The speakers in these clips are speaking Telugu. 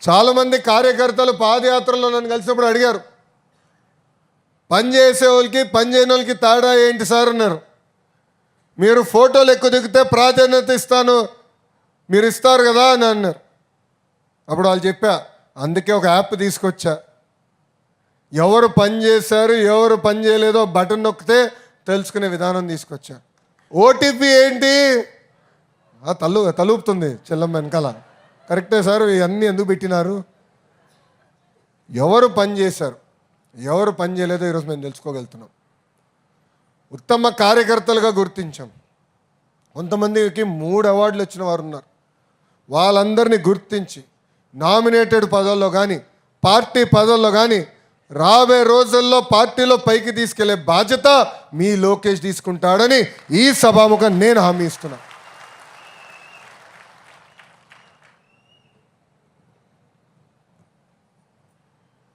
చాలామంది కార్యకర్తలు పాదయాత్రలో నన్ను కలిసినప్పుడు అడిగారు, పని చేసే వాళ్ళకి పని చేయని వాళ్ళకి తేడా ఏంటి సార్ అన్నారు. మీరు ఫోటోలు ఎక్కువ దిగితే ప్రాధాన్యత ఇస్తాను, మీరు ఇస్తారు కదా అని అన్నారు. అప్పుడు వాళ్ళు చెప్పా, అందుకే ఒక యాప్ తీసుకొచ్చా. ఎవరు పని చేశారు ఎవరు పని చేయలేదో బటన్ నొక్కితే తెలుసుకునే విధానం తీసుకొచ్చా. ఓటీపీ ఏంటి తలుపుతుంది చెల్లం వెనకాల. కరెక్టే సార్, ఇవన్నీ ఎందుకు పెట్టినారు? ఎవరు పని చేశారు ఎవరు పని చేయలేదో ఈరోజు మేము తెలుసుకోగలుగుతున్నాం. ఉత్తమ కార్యకర్తలుగా గుర్తించాం. కొంతమందికి 3 అవార్డులు వచ్చిన వారు ఉన్నారు. వాళ్ళందరినీ గుర్తించి నామినేటెడ్ పదవుల్లో కానీ పార్టీ పదవుల్లో కానీ రాబోయే రోజుల్లో పార్టీలో పైకి తీసుకెళ్లే బాధ్యత మీ లోకేష్ తీసుకుంటాడని ఈ సభాముఖం నేను హామీ ఇస్తున్నా.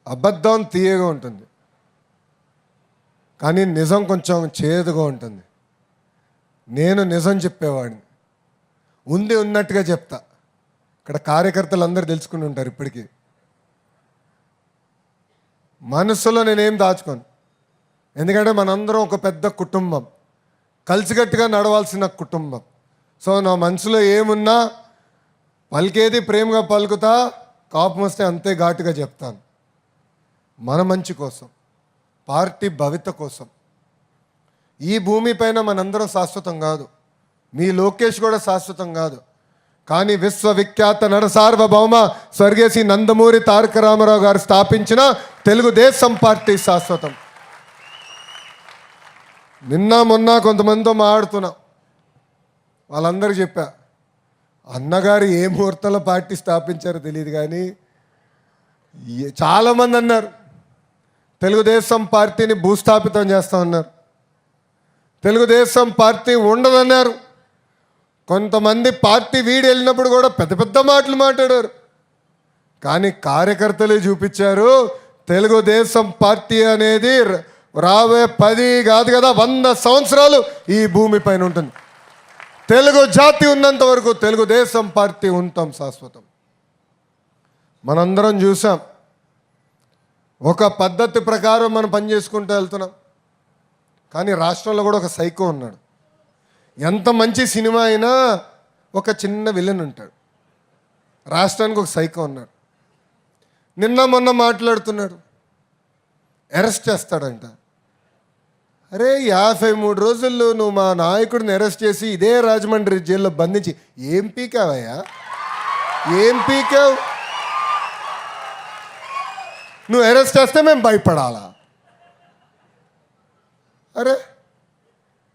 అబద్ధం తీయగా ఉంటుంది, కానీ నిజం కొంచెం చేదుగా ఉంటుంది. నేను నిజం చెప్పేవాడిని, ఉంది ఉన్నట్టుగా చెప్తా. ఇక్కడ కార్యకర్తలు అందరూ తెలుసుకుని ఉంటారు. ఇప్పటికీ మనసులో నేనేం దాచుకోను, ఎందుకంటే మనందరం ఒక పెద్ద కుటుంబం, కలిసికట్టుగా నడవాల్సిన కుటుంబం. సో నా మనసులో ఏమున్నా పలికేది ప్రేమగా పలుకుతా, కోపం వస్తే అంతే ఘాటుగా చెప్తాను. మన మంచి కోసం, పార్టీ భవిత కోసం. ఈ భూమిపైన మనందరం శాశ్వతం కాదు, మీ లోకేష్ కూడా శాశ్వతం కాదు. కానీ విశ్వవిఖ్యాత నరసార్వభౌమ స్వర్గీయ నందమూరి తారక రామారావు గారు స్థాపించిన తెలుగుదేశం పార్టీ శాశ్వతం. నిన్న మొన్న కొంతమందితో మాట్లాడుతున్నా, వాళ్ళందరూ చెప్పా, అన్నగారు ఏ ముహూర్తంలో పార్టీ స్థాపించారో తెలియదు, కానీ చాలామంది అన్నారు తెలుగుదేశం పార్టీని భూస్థాపితం చేస్తామన్నారు, తెలుగుదేశం పార్టీ ఉండదన్నారు. కొంతమంది పార్టీ వీడి వెళ్ళినప్పుడు కూడా పెద్ద పెద్ద మాటలు మాట్లాడారు. కానీ కార్యకర్తలే చూపించారు తెలుగుదేశం పార్టీ అనేది రాబోయే 10 కాదు కదా 100 సంవత్సరాలు ఈ భూమి పైన ఉంటుంది. తెలుగు జాతి ఉన్నంత వరకు తెలుగుదేశం పార్టీ ఉంటాం శాశ్వతం. మనందరం చూసాం, ఒక పద్ధతి ప్రకారం మనం పనిచేసుకుంటూ వెళ్తున్నాం. కానీ రాష్ట్రంలో కూడా ఒక సైకో ఉన్నాడు. ఎంత మంచి సినిమా అయినా ఒక చిన్న విలన్ ఉంటాడు. రాష్ట్రానికి ఒక సైకో ఉన్నాడు. నిన్న మొన్న మాట్లాడుతున్నాడు, అరెస్ట్ చేస్తాడంట. అరే 53 రోజుల్లో నువ్వు మా నాయకుడిని అరెస్ట్ చేసి ఇదే రాజమండ్రి జైల్లో బంధించి ఏం పీకావయ్యా? ఏం పీకావు? నువ్వు అరెస్ట్ చేస్తే మేము భయపడాలా? అరే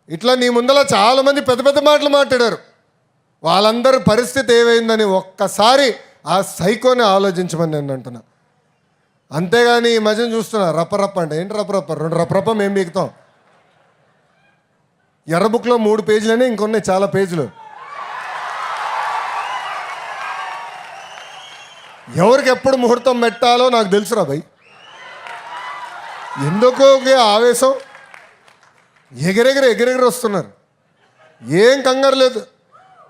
ఇట్లా నీ ముందర చాలామంది పెద్ద పెద్ద మాటలు మాట్లాడారు. వాళ్ళందరి పరిస్థితి ఏమైందని ఒక్కసారి ఆ సైకోని ఆలోచించమని నేను అంటున్నా. అంతేగాని ఈ మధ్యన చూస్తున్నా రప్పరప్ప అంటే ఏంటి రప్పరప్ప? 2 రప్పరప్ప మేము మిగుతాం. ఎర్ర బుక్లో 3 పేజీలనే, ఇంకొన్నాయి చాలా పేజీలు. ఎవరికి ఎప్పుడు ముహూర్తం పెట్టాలో నాకు తెలుసురా భయ్. ఎందుకో ఆవేశం, ఎగిరెగిరి వస్తున్నారు. ఏం కంగారు లేదు.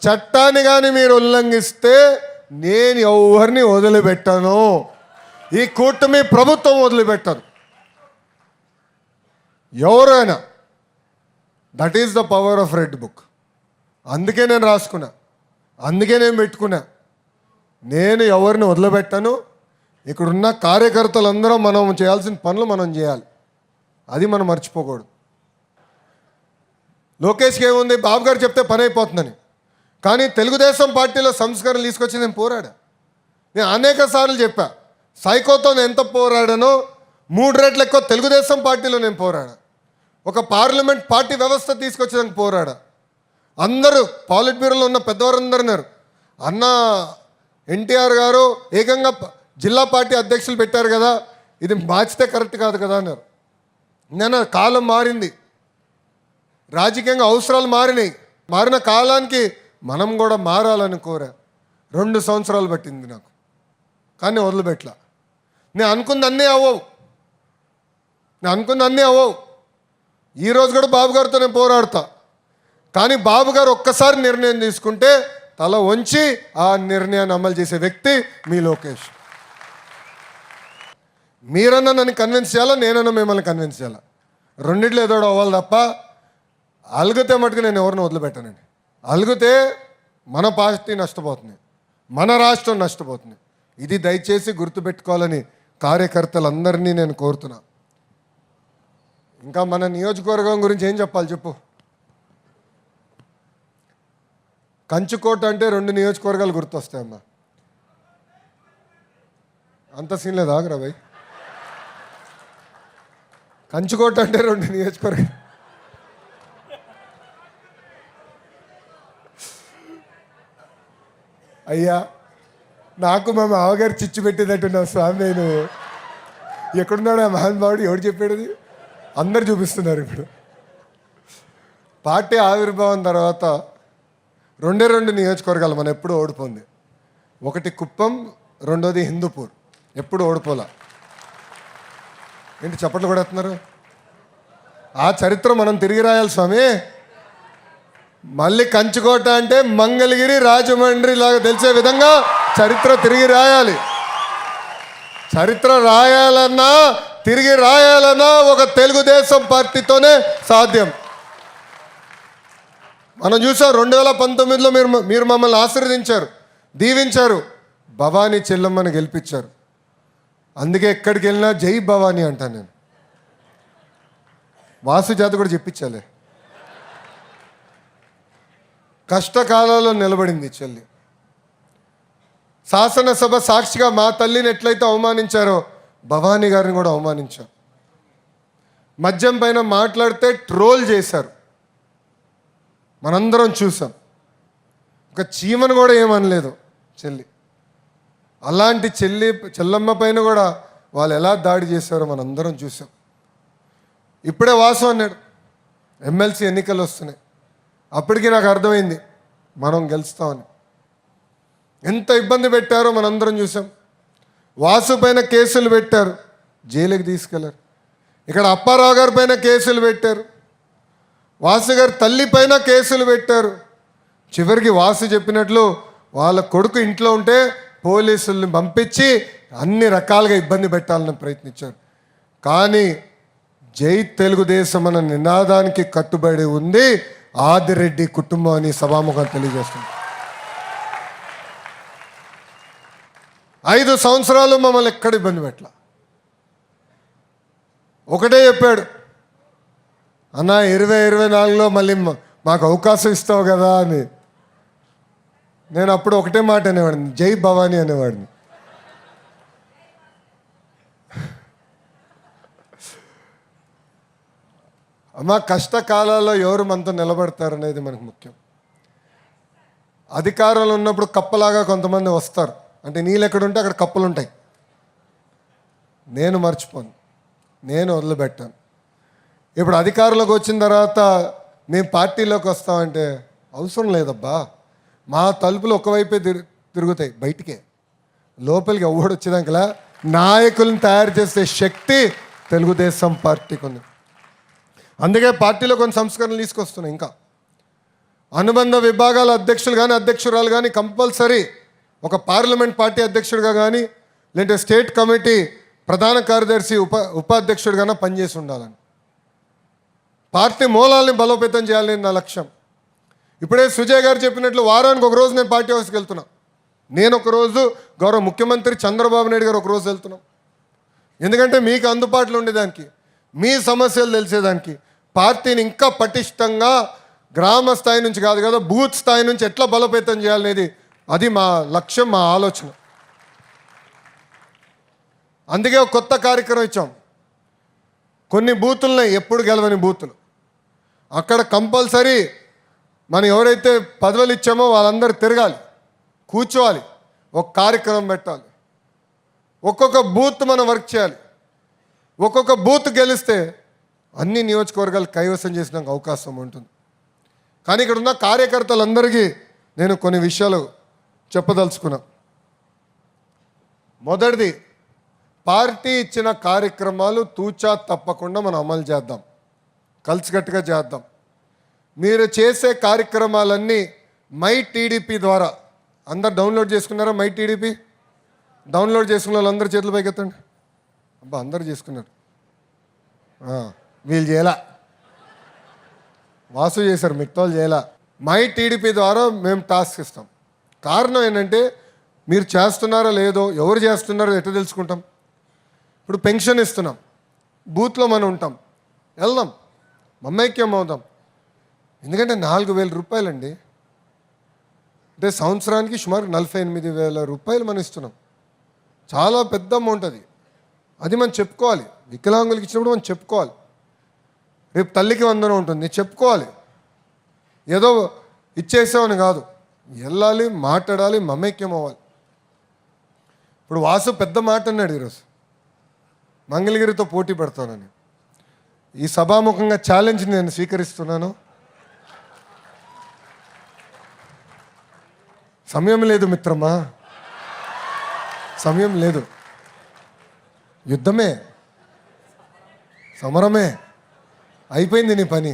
చట్టాన్ని కానీ మీరు ఉల్లంఘిస్తే నేను ఎవరిని వదిలిపెట్టాను, ఈ కూటమి ప్రభుత్వం వదిలిపెట్టదు. ఎవరైనా, that is the power of red book. అందుకే నేను రాసుకున్నా, అందుకే నేను పెట్టుకున్నా. నేను ఎవరిని వదిలిపెట్టాను. ఇక్కడున్న కార్యకర్తలందరూ మనం చేయాల్సిన పనులు మనం చేయాలి, అది మనం మర్చిపోకూడదు. లోకేష్కి ఏముంది, బాబు గారు చెప్తే పని అయిపోతుందని. కానీ తెలుగుదేశం పార్టీలో సంస్కరణలు తీసుకొచ్చి నేను పోరాడా. నేను అనేక సార్లు చెప్పా, సైకోతో నేను ఎంత పోరాడానో 3 రెట్లు ఎక్కువ తెలుగుదేశం పార్టీలో నేను పోరాడా. ఒక పార్లమెంట్ పార్టీ వ్యవస్థ తీసుకొచ్చేదానికి పోరాడా. అందరూ పాలిట్ బ్యూరోలో ఉన్న పెద్దవారందరూ అన్నారు, అన్న ఎన్టీఆర్ గారు ఏకంగా జిల్లా పార్టీ అధ్యక్షులు పెట్టారు కదా, ఇది మార్చితే కరెక్ట్ కాదు కదా అన్నారు. నేను కాలం మారింది, రాజకీయంగా అవసరాలు మారినాయి. మారిన కాలానికి మనం కూడా మారాలని కోరా. 2 సంవత్సరాలు పట్టింది నాకు, కానీ వదిలిపెట్టలా. నేను అనుకుంది అన్నీ అవ్వవు. ఈరోజు కూడా బాబు గారితో నేను పోరాడతా. కానీ బాబు గారు ఒక్కసారి నిర్ణయం తీసుకుంటే తల వంచి ఆ నిర్ణయాన్ని అమలు చేసే వ్యక్తి మీ లోకేష్. మీరన్నా నన్ను కన్విన్స్ చేయాలా, నేనన్నా మిమ్మల్ని కన్విన్స్ చేయాలా. రెండిట్లో ఏదో అవ్వాలి తప్ప అలుగుతే మటుకు నేను ఎవరిని వదిలిపెట్టానండి. అలుగుతే మన పార్టీ నష్టపోతుంది, మన రాష్ట్రం నష్టపోతుంది. ఇది దయచేసి గుర్తుపెట్టుకోవాలని కార్యకర్తలందరినీ నేను కోరుతున్నా. ఇంకా మన నియోజకవర్గం గురించి ఏం చెప్పాలి చెప్పు. కంచుకోట అంటే 2 నియోజకవర్గాలు గుర్తొస్తాయమ్మా. అంత సీన్ లేదు, ఆగరా భయ్. కంచుకోట అంటే 2 నియోజకవర్గాలు. అయ్యా, నాకు మా మామగారు చిచ్చు పెట్టేటట్టున్నావు స్వామి. నేను ఎక్కడున్నాడు ఆ మహానుభావుడు, ఎవడు చెప్పాడు? అందరు చూపిస్తున్నారు. ఇప్పుడు పార్టీ ఆవిర్భావం తర్వాత 2 నియోజకవర్గాలు మనం ఎప్పుడు ఓడిపోయింది. ఒకటి కుప్పం, రెండోది హిందూపూర్. ఎప్పుడు ఓడిపోలా. ఏంటి చప్పట్లు కూడా ఎత్తున్నారు? ఆ చరిత్ర మనం తిరిగి రాయాలి స్వామి. మళ్ళీ కంచుకోట అంటే మంగళగిరి, రాజమండ్రి లాగా తెలిసే విధంగా చరిత్ర తిరిగి రాయాలి. చరిత్ర రాయాలన్నా, తిరిగి రాయాలన్నా ఒక తెలుగుదేశం పార్టీతోనే సాధ్యం. మనం చూసాం 2019లో మీరు మమ్మల్ని ఆశీర్వదించారు, దీవించారు, భవానీ చెల్లమ్మని గెలిపించారు. అందుకే ఎక్కడికి వెళ్ళినా జై భవానీ అంటాను నేను. వాసు జాత కూడా చెప్పించాలి. కష్టకాలంలో నిలబడింది చెల్లి. శాసనసభ సాక్షిగా మా తల్లిని ఎట్లయితే అవమానించారో భవానీ గారిని కూడా అవమానించారు. మద్యం పైన మాట్లాడితే ట్రోల్ చేశారు, మనందరం చూసాం. ఒక చీమను కూడా ఏమనలేదు చెల్లి. అలాంటి చెల్లమ్మ పైన కూడా వాళ్ళు ఎలా దాడి చేశారో మనందరం చూసాం. ఇప్పుడే వాసు అన్నాడు ఎమ్మెల్సీ ఎన్నికలు వస్తున్నాయి. అప్పటికి నాకు అర్థమైంది మనం గెలుస్తామని. ఎంత ఇబ్బంది పెట్టారో మనందరం చూసాం. వాసు పైన కేసులు పెట్టారు, జైలుకి తీసుకెళ్లారు. ఇక్కడ అప్పారావు గారి పైన కేసులు పెట్టారు, వాసు గారి తల్లి పైన కేసులు పెట్టారు. చివరికి వాసు చెప్పినట్లు వాళ్ళ కొడుకు ఇంట్లో ఉంటే పోలీసుల్ని పంపించి అన్ని రకాలుగా ఇబ్బంది పెట్టాలని ప్రయత్నించారు. కానీ జై తెలుగుదేశం అన్న నినాదానికి కట్టుబడి ఉంది ఆదిరెడ్డి కుటుంబం అని సభాముఖం తెలియజేస్తుంది. 5 సంవత్సరాలు మమ్మల్ని ఎక్కడ ఇబ్బంది పెట్టలా. ఒకటే చెప్పాడు, అన్న 2024లో మళ్ళీ మాకు అవకాశం ఇస్తావు కదా అని. నేను అప్పుడు ఒకటే మాట అనేవాడిని, జై భవానీ అనేవాడిని. అమ్మ, కష్టకాలాల్లో ఎవరు మనతో నిలబడతారనేది మనకు ముఖ్యం. అధికారంలో ఉన్నప్పుడు కప్పలాగా కొంతమంది వస్తారు, అంటే నీళ్ళు ఎక్కడుంటే అక్కడ కప్పలు ఉంటాయి. నేను మర్చిపోను, నేను వదిలిపెట్టాను. ఇప్పుడు అధికారంలోకి వచ్చిన తర్వాత మేము పార్టీలోకి వస్తామంటే అవసరం లేదబ్బా. మా తలుపులు ఒకవైపే తిరుగుతాయి, బయటికే. లోపలికి ఎవడు వచ్చేదాకలా నాయకులను తయారు చేసే శక్తి తెలుగుదేశం పార్టీకి ఉంది. అందుకే పార్టీలో కొన్ని సంస్కరణలు తీసుకొస్తున్నాయి. ఇంకా అనుబంధ విభాగాల అధ్యక్షులు కానీ అధ్యక్షురాలు కానీ కంపల్సరీ ఒక పార్లమెంట్ పార్టీ అధ్యక్షుడిగా కానీ లేదంటే స్టేట్ కమిటీ ప్రధాన కార్యదర్శి ఉపాధ్యక్షుడిగానే పనిచేసి ఉండాలని, పార్టీ మూలాల్ని బలోపేతం చేయాలని నా లక్ష్యం. ఇప్పుడే సుజయ్ గారు చెప్పినట్లు వారానికి ఒక రోజు నేను పార్టీ హౌస్కి వెళ్తున్నా. నేను ఒకరోజు గౌరవ ముఖ్యమంత్రి చంద్రబాబు నాయుడు గారు ఒకరోజు వెళ్తున్నాం. ఎందుకంటే మీకు అందుబాటులో ఉండేదానికి, మీ సమస్యలు తెలిసేదానికి, పార్టీని ఇంకా పటిష్టంగా గ్రామ స్థాయి నుంచి కాదు కదా బూత్ స్థాయి నుంచి ఎట్లా బలోపేతం చేయాలనేది అది మా లక్ష్యం, మా ఆలోచన. అందుకే ఒక కొత్త కార్యక్రమం ఇచ్చాం. కొన్ని బూతులున్నాయి ఎప్పుడు గెలవని బూతులు, అక్కడ కంపల్సరీ మనం ఎవరైతే పదవులు ఇచ్చామో వాళ్ళందరూ తిరగాలి, కూర్చోవాలి, ఒక కార్యక్రమం పెట్టాలి. ఒక్కొక్క బూత్ మనం వర్క్ చేయాలి. ఒక్కొక్క బూత్ గెలిస్తే అన్ని నియోజకవర్గాలు కైవసం చేసినాక అవకాశం ఉంటుంది. కానీ ఇక్కడ ఉన్న కార్యకర్తలందరికీ నేను కొన్ని విషయాలు చెప్పదలుచుకున్నా. మొదటిది, పార్టీ ఇచ్చిన కార్యక్రమాలు తూచా తప్పకుండా మనం అమలు చేద్దాం, కలిసికట్టుగా చేద్దాం. మీరు చేసే కార్యక్రమాలన్నీ మై టీడీపీ ద్వారా అందరు డౌన్లోడ్ చేసుకున్నారా? మై టీడీపీ డౌన్లోడ్ చేసుకున్న వాళ్ళందరూ చేతులు పైకెత్తండి. అబ్బా అందరు చేసుకున్నారు. వీళ్ళు చేయాల, వాసు చేశారు, మిగతాలు చేయాల. మై టీడీపీ ద్వారా మేము టాస్క్ ఇస్తాం. కారణం ఏంటంటే మీరు చేస్తున్నారో లేదో, ఎవరు చేస్తున్నారో ఎట్లా తెలుసుకుంటాం? ఇప్పుడు పెన్షన్ ఇస్తున్నాం, బూత్లో మనం ఉంటాం, వెళ్దాం, మమైక్యం అవుదాం. ఎందుకంటే 4,000 రూపాయలండి, అంటే సంవత్సరానికి సుమారు 48,000 రూపాయలు మనం ఇస్తున్నాం. చాలా పెద్ద అమౌంట్ అది. అది మనం చెప్పుకోవాలి. వికలాంగులకి ఇచ్చినప్పుడు మనం చెప్పుకోవాలి. రేపు తల్లికి వందనం ఉంటుంది, చెప్పుకోవాలి. ఏదో ఇచ్చేసామని కాదు, వెళ్ళాలి, మాట్లాడాలి, మమైక్యం అవ్వాలి. ఇప్పుడు వాసు పెద్ద మాట అన్నాడు ఈరోజు, మంగళగిరితో పోటీ పెడతానని. ఈ సభాముఖంగా ఛాలెంజ్ నేను స్వీకరిస్తున్నాను. సమయం లేదు మిత్రమా, సమయం లేదు. యుద్ధమే, సమరమే, అయిపోయింది నీ పని.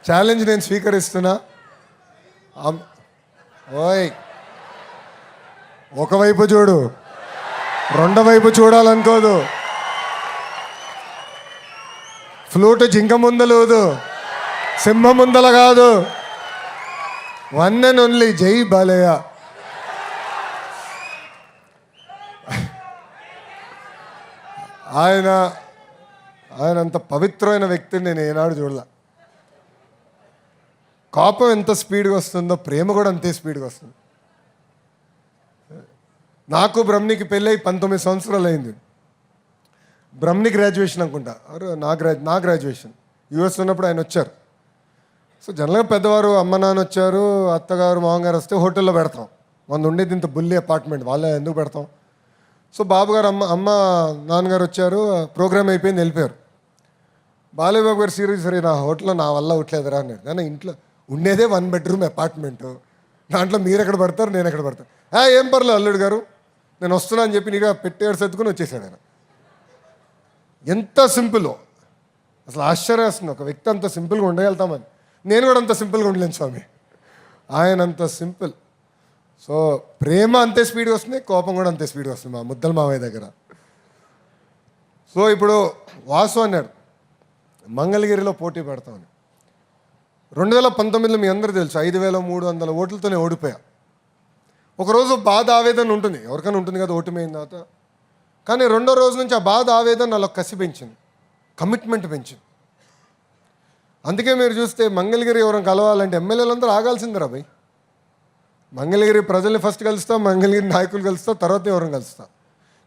ఛాలెంజ్ నేను స్వీకరిస్తున్నా. ఓయ్, ఒకవైపు చూడు, రెండో వైపు చూడాలనుకోదు. ఫ్లూట్ జింక ముందలేదు, సింహం ముందల కాదు. వన్ అండ్ ఓన్లీ జై బాలయ్య. ఆయన అంత పవిత్రమైన వ్యక్తిని నేను ఏనాడు చూడలే. కోపం ఎంత స్పీడ్గా వస్తుందో ప్రేమ కూడా అంతే స్పీడ్గా వస్తుంది. నాకు బ్రహ్మనికి పెళ్ళి 19 సంవత్సరాలు అయింది. బ్రహ్మని గ్రాడ్యుయేషన్ అనుకుంటా, నా గ్రాడ్యుయేషన్ యూఎస్ ఉన్నప్పుడు ఆయన వచ్చారు. సో జనరల్గా పెద్దవారు అమ్మ నాన్న వచ్చారు, అత్తగారు మామగారు వస్తే హోటల్లో పెడతాం. మన ఉండేది ఇంత బుల్లి అపార్ట్మెంట్, వాళ్ళే ఎందుకు పెడతాం. సో బాబుగారు అమ్మ నాన్నగారు వచ్చారు, ప్రోగ్రామ్ అయిపోయింది, వెళ్ళిపోయారు. బాలయ్య బాబు గారు సీరియస్, సరే నా హోటల్లో నా వల్ల అవట్లేదురా అన్నాడు. కానీ ఇంట్లో ఉండేదే 1 బెడ్రూమ్ అపార్ట్మెంటు, దాంట్లో మీరు ఎక్కడ పడతారు, నేను ఎక్కడ పడతాను. ఏం పర్లేదు అల్లుడు గారు, నేను వస్తున్నా అని చెప్పి నీగా పెట్టేడు సర్దుకుని వచ్చేసాడు ఆయన. ఎంత సింపుల్, అసలు ఆశ్చర్యేస్తుంది ఒక వ్యక్తి అంత సింపుల్గా ఉండగలుగుతామని. నేను కూడా అంత సింపుల్గా ఉండలేను స్వామి, ఆయన అంత సింపుల్. సో ప్రేమ అంతే స్పీడ్గా వస్తుంది, కోపం కూడా అంతే స్పీడ్గా వస్తుంది మా ముద్దల మావయ్య దగ్గర. సో ఇప్పుడు వాసు అన్నాడు మంగళగిరిలో పోటీ పెడతామని. 2019లో మీ అందరూ తెలుసు 5,300 ఓట్లతోనే ఓడిపోయా. ఒకరోజు బాధ ఆవేదన ఉంటుంది, ఎవరికైనా ఉంటుంది కదా ఓటమైన తర్వాత. కానీ రెండో రోజు నుంచి ఆ బాధ ఆవేదన నాలో కసి పెంచింది, కమిట్మెంట్ పెంచింది. అందుకే మీరు చూస్తే మంగళగిరి ఎవరైనా కలవాలంటే ఎమ్మెల్యేలందరూ ఆగాల్సిందిరా భయ్. మంగళగిరి ప్రజల్ని ఫస్ట్ కలుస్తా, మంగళగిరి నాయకులు కలుస్తా, తర్వాత ఎవరిని కలుస్తా.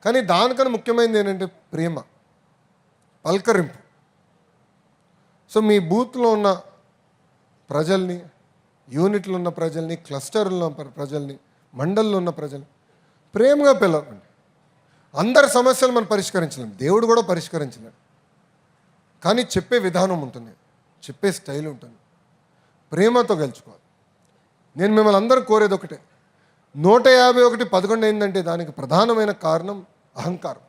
కానీ దానికన్నా ముఖ్యమైనది ఏంటంటే ప్రేమ, పలకరింపు. సో మీ బూత్లో ఉన్న ప్రజల్ని, యూనిట్లో ఉన్న ప్రజల్ని, క్లస్టర్లో ఉన్న ప్రజల్ని, మండల్లో ఉన్న ప్రజల్ని ప్రేమగా పిలవండి. అందరి సమస్యలు మనం పరిష్కరించలేం, దేవుడు కూడా పరిష్కరించలేడు. కానీ చెప్పే విధానం ఉంటుంది, చెప్పే స్టైల్ ఉంటుంది, ప్రేమతో గెలుచుకోవాలి. నేను మిమ్మల్ని అందరూ కోరేది ఒకటే, 151 11 అయిందంటే దానికి ప్రధానమైన కారణం అహంకారం.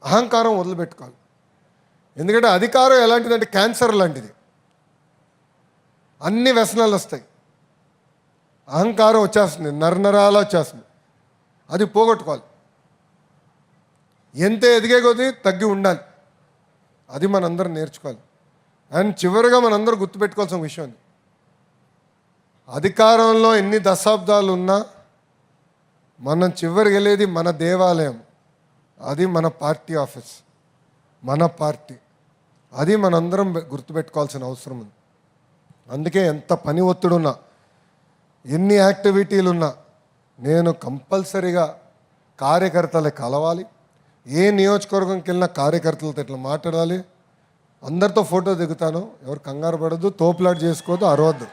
అహంకారం వదిలిపెట్టుకోవాలి. ఎందుకంటే అధికారం ఎలాంటిదంటే క్యాన్సర్ లాంటిది, అన్ని వ్యసనాలు వస్తాయి. అహంకారం వచ్చేస్తుంది, నరనరాలు వచ్చేస్తుంది, అది పోగొట్టుకోవాలి. ఎంత ఎదిగే కొద్దీ తగ్గి ఉండాలి, అది మనందరం నేర్చుకోవాలి. అండ్ చివరిగా మనందరూ గుర్తుపెట్టుకోవాల్సిన విషయం అది, అధికారంలో ఎన్ని దశాబ్దాలు ఉన్నా మనం చివరికి వెళ్ళేది మన దేవాలయం, అది మన పార్టీ ఆఫీస్, మన పార్టీ. అది మనందరం గుర్తుపెట్టుకోవాల్సిన అవసరం ఉంది. అందుకే ఎంత పని ఒత్తిడున్నా, ఎన్ని యాక్టివిటీలున్నా నేను కంపల్సరీగా కార్యకర్తలు కలవాలి. ఏ నియోజకవర్గంకి వెళ్ళినా కార్యకర్తలతో ఇట్లా మాట్లాడాలి. అందరితో ఫోటో దిగుతాను, ఎవరు కంగారు పడద్దు, తోపులాట చేసుకోవద్దు, అరవద్దు.